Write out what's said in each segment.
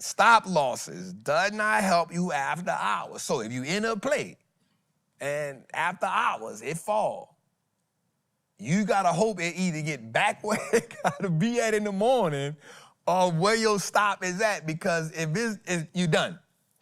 stop losses does not help you after hours. So if you in a play and after hours it fall, you gotta hope it either get back where it gotta be at in the morning or where your stop is at, because if you're done.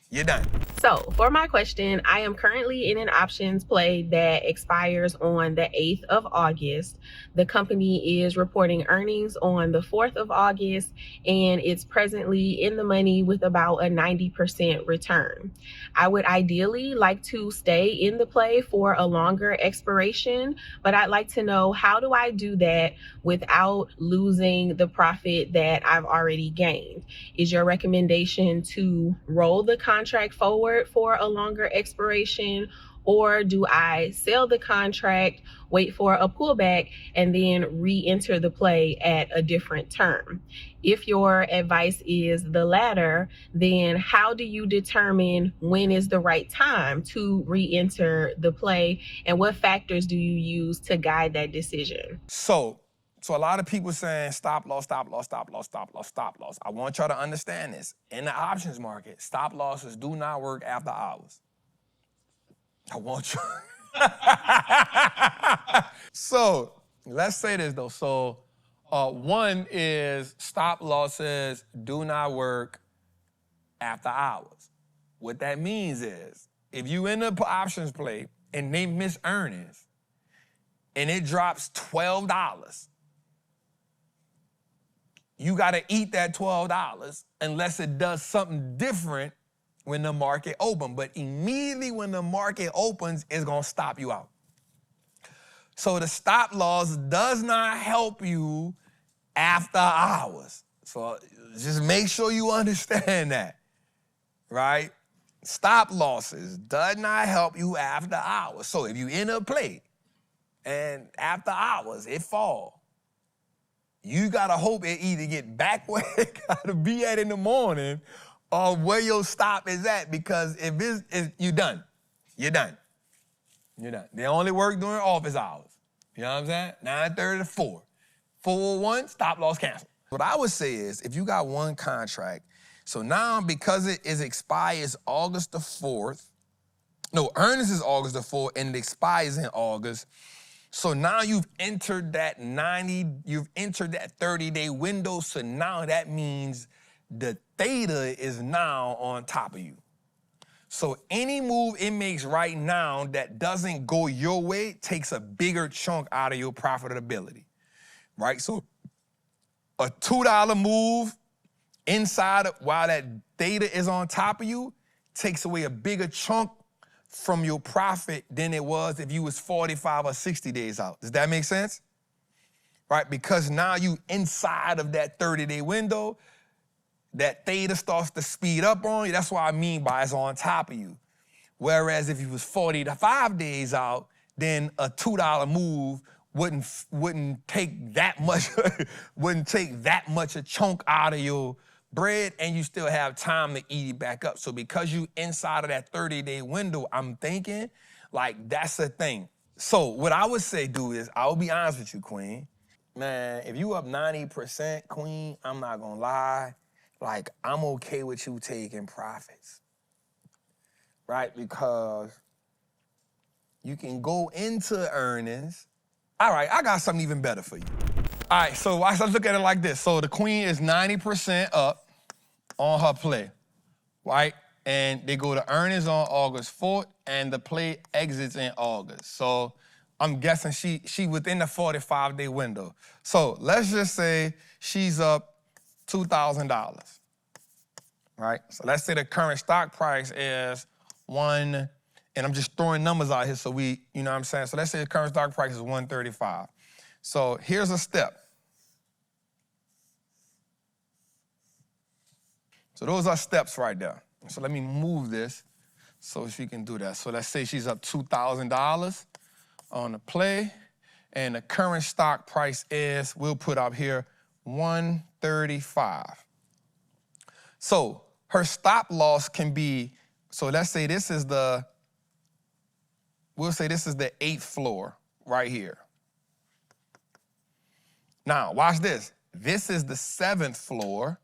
You're done. So for my question, I am currently in an options play that expires on the 8th of August. The company is reporting earnings on the 4th of August, and it's presently in the money with about a 90% return. I would ideally like to stay in the play for a longer expiration, but I'd like to know, how do I do that without losing the profit that I've already gained? Is your recommendation to roll the contract forward for a longer expiration, or do I sell the contract, wait for a pullback, and then re-enter the play at a different term? If your advice is the latter, then how do you determine when is the right time to re-enter the play, and what factors do you use to guide that decision? So a lot of people saying stop loss, stop loss, stop loss, stop loss, stop loss. I want y'all to understand this. In the options market, stop losses do not work after hours. I want you. So let's say this though. So one is stop losses do not work after hours. What that means is if you in the options play and they miss earnings and it drops $12, you got to eat that $12 unless it does something different when the market opens. But immediately when the market opens, it's going to stop you out. So the stop loss does not help you after hours. So just make sure you understand that, right? Stop losses does not help you after hours. So if you in a play and after hours it fall, you gotta hope it either get back where it gotta be at in the morning or where your stop is at, because if you're done. You're done. You're done. They only work during office hours. You know what I'm saying? 9:30 to 4. 4:01, stop loss cancel. What I would say is if you got one contract, so now because it expires August the 4th, no, earnings is August the 4th and it expires in August. So now you've entered that 30-day window. So now that means the theta is now on top of you. So any move it makes right now that doesn't go your way takes a bigger chunk out of your profitability, right? So a $2 move inside of, while that theta is on top of you, takes away a bigger chunk from your profit than it was if you was 45 or 60 days out. Does that make sense? Right? Because now you inside of that 30-day window, that theta starts to speed up on you. That's what I mean by it's on top of you. Whereas if you was 45 days out, then a $2 move wouldn't take that much, wouldn't take that much a chunk out of your bread, and you still have time to eat it back up. So because you inside of that 30-day window, I'm thinking like that's the thing. So what I would say, dude, is I will be honest with you, Queen. Man, if you up 90%, Queen, I'm not gonna lie, like I'm okay with you taking profits, right? Because you can go into earnings. All right, I got something even better for you. All right, so let's look at it like this. So the Queen is 90% up on her play, right? And they go to earnings on August 4th, and the play exits in August. So I'm guessing she within the 45-day window. So let's just say she's up $2,000, right? So let's say the current stock price is and I'm just throwing numbers out here so we, you know what I'm saying? So let's say the current stock price is 135. So here's a step. So those are steps right there. So let me move this so she can do that. So let's say she's up $2,000 on the play, and the current stock price is, we'll put up here, 135. So her stop loss can be, so let's say this is the, we'll say this is the 8th floor right here. Now, watch this. This is the 7th floor,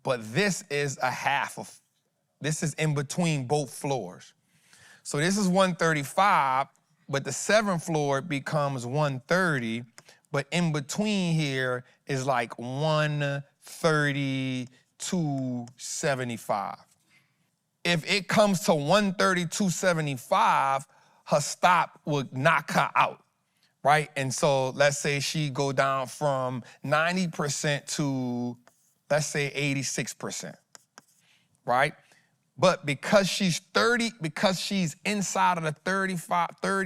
but this is a half of, this is in between both floors. So this is 135, but the 7th floor becomes 130, but in between here is like 132.75. If it comes to 132.75, her stop would knock her out, right? And so let's say she go down from 90% to, let's say 86%, right? But because she's inside of the 30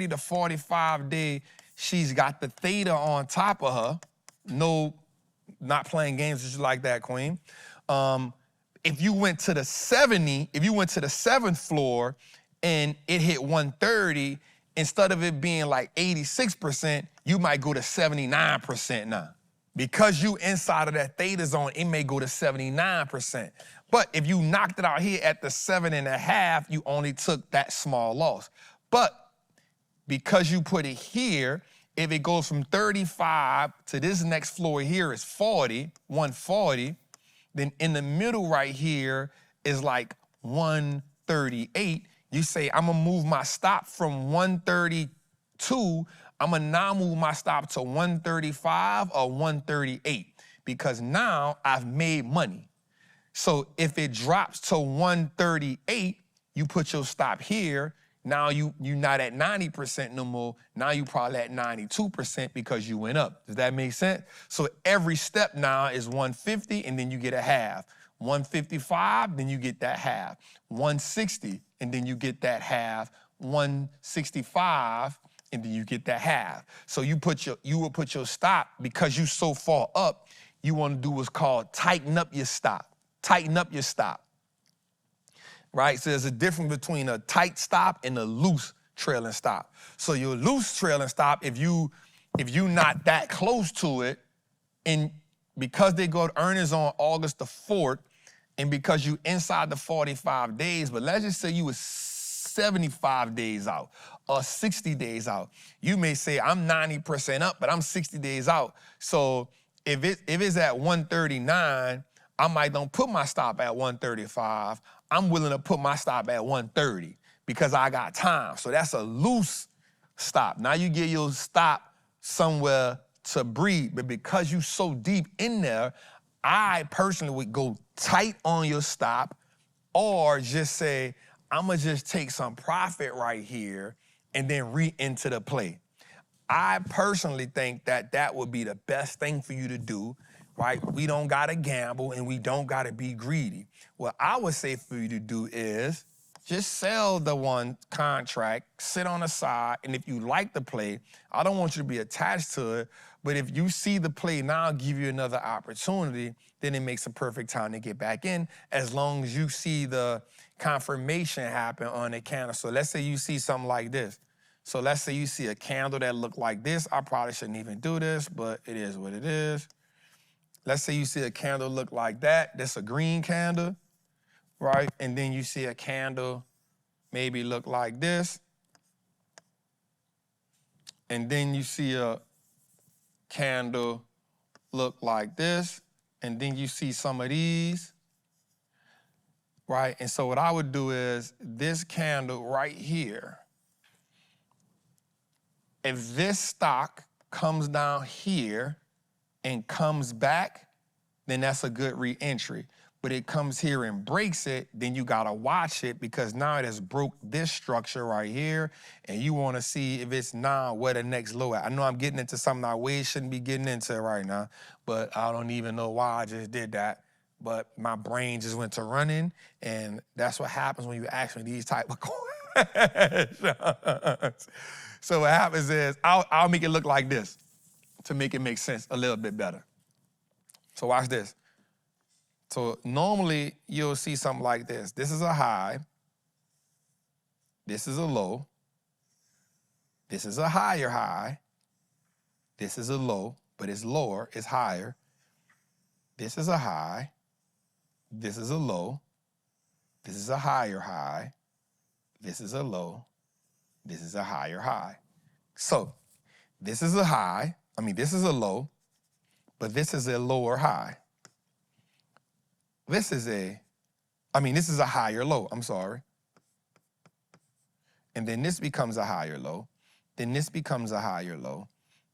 to 45 day, she's got the theta on top of her. No, not playing games just like that, Queen. If you went to the 7th floor and it hit 130, instead of it being like 86%, you might go to 79% now. Because you inside of that theta zone, it may go to 79%. But if you knocked it out here at the 7.5, you only took that small loss. But because you put it here, if it goes from 35 to this next floor here is 140, then in the middle right here is like 138. You say, I'm gonna move my stop from 132, I'm gonna now move my stop to 135 or 138 because now I've made money. So if it drops to 138, you put your stop here. Now you're not at 90% no more. Now you probably at 92% because you went up. Does that make sense? So every step now is 150 and then you get a half. 155, then you get that half. 160, and then you get that half. 165, and then you get that half. So you will put your stop because you so far up, you want to do what's called tighten up your stop. Tighten up your stop, right? So there's a difference between a tight stop and a loose trailing stop. So your loose trailing stop, if you not that close to it, and because they go to earnings on August the 4th, and because you inside the 45 days, but let's just say you was 75 days out or 60 days out, you may say, I'm 90% up, but I'm 60 days out. So if it's at 139, I might don't put my stop at 135. I'm willing to put my stop at 130 because I got time. So that's a loose stop. Now you get your stop somewhere to breathe, but because you so deep in there, I personally would go tight on your stop or just say, I'm gonna just take some profit right here and then re-enter the play. I personally think that would be the best thing for you to do, right? We don't gotta gamble and we don't gotta be greedy. What I would say for you to do is just sell the one contract, sit on the side, and if you like the play, I don't want you to be attached to it, but if you see the play now give you another opportunity, then it makes a perfect time to get back in as long as you see the confirmation happen on the candle. So let's say you see something like this. So let's say you see a candle that look like this. I probably shouldn't even do this, but it is what it is. Let's say you see a candle look like that. That's a green candle, right? And then you see a candle maybe look like this. And then you see a candle look like this. And then you see some of these, right? And so what I would do is this candle right here, if this stock comes down here and comes back, then that's a good re-entry. But it comes here and breaks it, then you gotta watch it because now it has broke this structure right here, and you wanna see if it's now where the next low at. I know I'm getting into something I way shouldn't be getting into right now, but I don't even know why I just did that. But my brain just went to running, and that's what happens when you ask me these type of questions. So what happens is I'll make it look like this to make it make sense a little bit better. So watch this. So normally you'll see something like this. This is a high. This is a low. This is a higher high. This is a low, but it's lower, it's higher. This is a high. This is a low. This is a higher high. This is a low. This is a higher high. So this is a high. This is a low, but this is a lower high. this is a higher low, I'm sorry. And then this becomes a higher low. Then this becomes a higher low.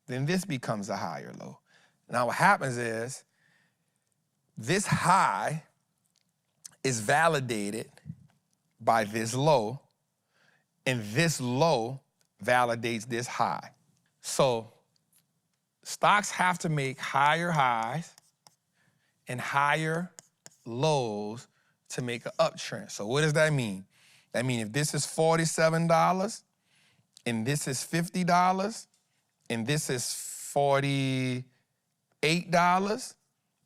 Then this becomes a higher low. Now what happens is this high is validated by this low, and this low validates this high. So stocks have to make higher highs and higher lows to make an uptrend. So what does that mean? That means if this is $47 and this is $50 and this is $48,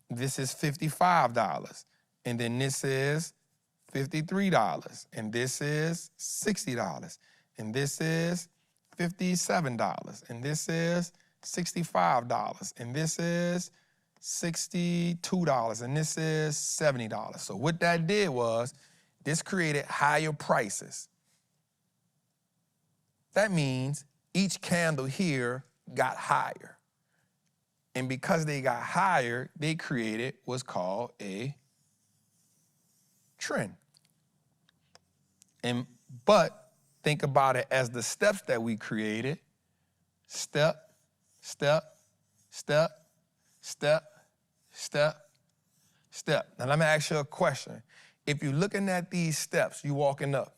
this is $55. And then this is $53 and this is $60 and this is $57 and this is $65 and this is $62 and this is $70. So what that did was this created higher prices. That means each candle here got higher. And because they got higher, they created what's called a trend. But think about it as the steps that we created. Step, step, step, step, step, step. Now let me ask you a question. If you're looking at these steps, you walking up,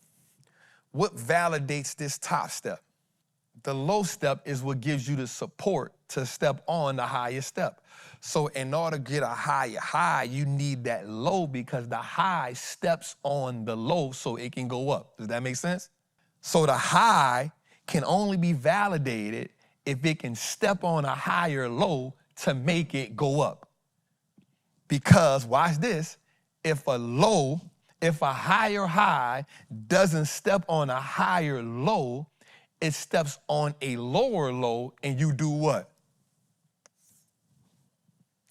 what validates this top step? The low step is what gives you the support to step on the highest step. So in order to get a higher high, you need that low because the high steps on the low so it can go up. Does that make sense? So the high can only be validated if it can step on a higher low to make it go up. Because, watch this, if a higher high doesn't step on a higher low, it steps on a lower low and you do what?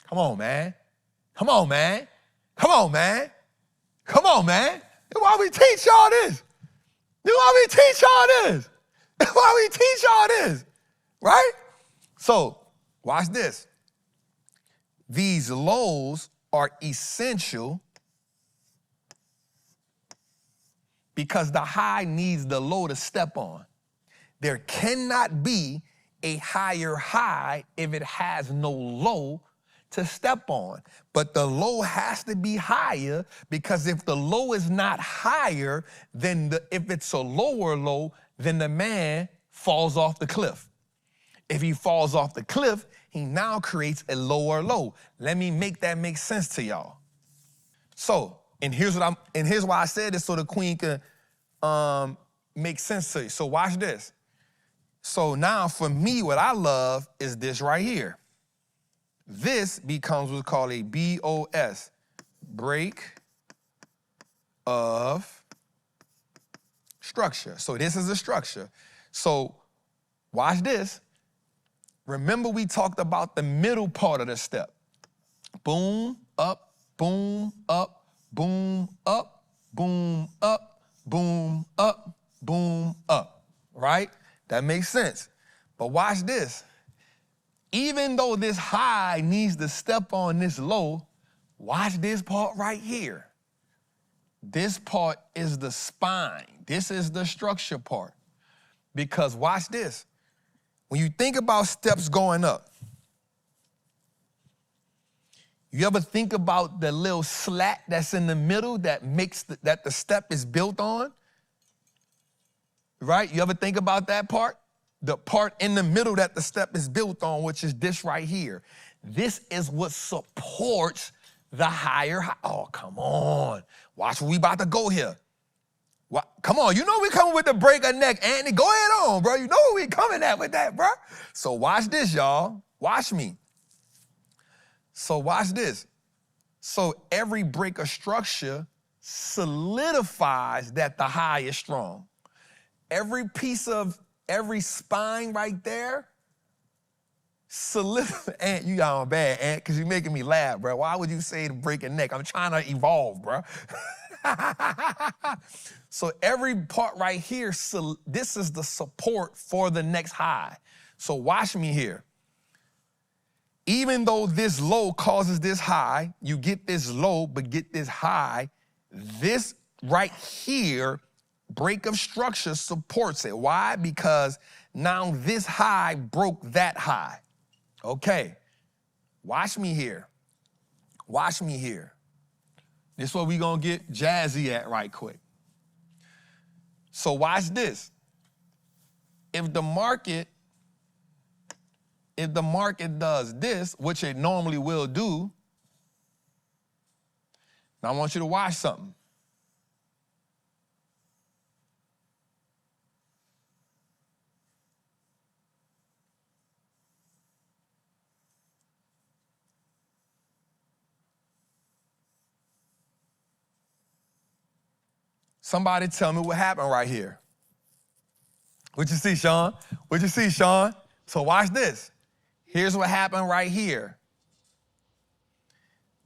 Come on, man. Come on, man. Come on, man. Come on, man. That's why we teach y'all this. That's why we teach y'all this. That's why we teach y'all this, right? So, watch this. These lows are essential because the high needs the low to step on. There cannot be a higher high if it has no low to step on. But the low has to be higher because if the low is not higher, then if it's a lower low, then the man falls off the cliff. If he falls off the cliff, he now creates a lower low. Let me make that make sense to y'all. So, and here's why I said this so the queen can make sense to you. So watch this. So now for me, what I love is this right here. This becomes what's called a BOS, break of structure. So this is a structure. So watch this. Remember we talked about the middle part of the step. Boom, up, boom, up, boom, up, boom, up, boom, up, boom, up, right? That makes sense. But watch this. Even though this high needs to step on this low, watch this part right here. This part is the spine. This is the structure part. Because watch this. When you think about steps going up, you ever think about the little slat that's in the middle that makes that the step is built on? Right? You ever think about that part? The part in the middle that the step is built on, which is this right here. This is what supports the higher high. Oh, come on. Watch where we about to go here. What? Come on, you know we coming with the break of neck, Anthony. Go ahead on, bro. You know where we coming at with that, bro. So watch this, y'all. Watch me. So watch this. So every break of structure solidifies that the high is strong. Every spine right there, Ant, you got on bad, Ant, because you're making me laugh, bro. Why would you say to break a neck? I'm trying to evolve, bro. So every part right here, this is the support for the next high. So watch me here. even though this low causes this high, you get this low, but get this high, this right here, break of structure supports it. Why? Because now this high broke that high. Okay, watch me here. Watch me here. This is what we gonna get jazzy at right quick. So watch this. If the market does this, which it normally will do, now I want you to watch something. Somebody tell me what happened right here. What you see, Sean? What you see, Sean? So watch this. Here's what happened right here.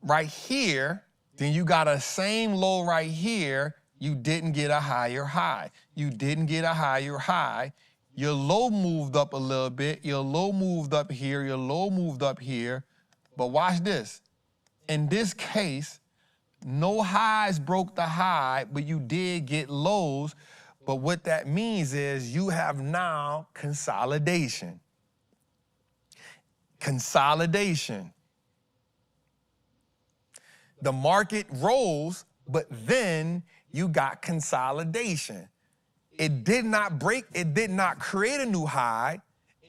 Right here, then you got a same low right here. You didn't get a higher high. You didn't get a higher high. Your low moved up a little bit. Your low moved up here. Your low moved up here. But watch this. In this case, no highs broke the high, but you did get lows. But what that means is you have now consolidation. Consolidation. The market rose, but then you got consolidation. It did not break, it did not create a new high,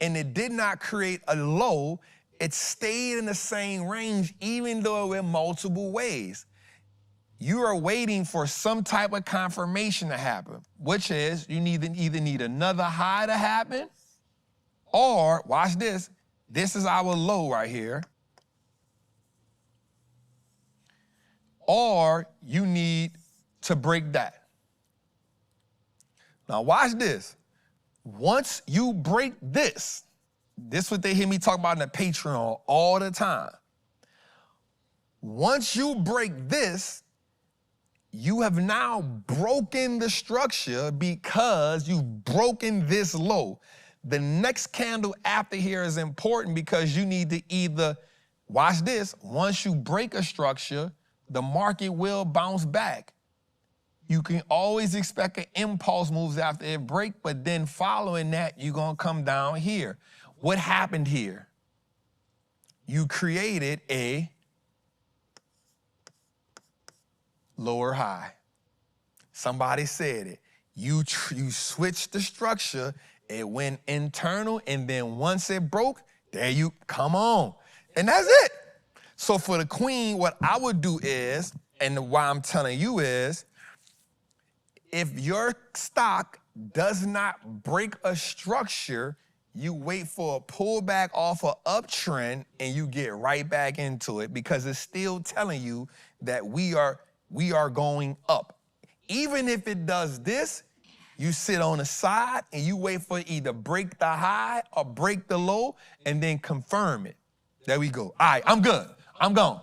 and it did not create a low. It stayed in the same range, even though it went multiple ways. You are waiting for some type of confirmation to happen, which is you either need another high to happen, or, watch this, this is our low right here, or you need to break that. Now watch this. Once you break this is what they hear me talk about in the Patreon all the time. Once you break this, you have now broken the structure because you've broken this low. The next candle after here is important because you need to either, watch this, once you break a structure, the market will bounce back. You can always expect an impulse moves after it break, but then following that, you're gonna come down here. What happened here? You created a lower high. Somebody said it. You switched the structure, it went internal, and then once it broke, there you, come on. And that's it. So for the queen, what I would do is, and why I'm telling you is, if your stock does not break a structure, you wait for a pullback off an uptrend and you get right back into it because it's still telling you that we are going up. Even if it does this, you sit on the side and you wait for it either break the high or break the low and then confirm it. There we go. All right, I'm good. I'm gone.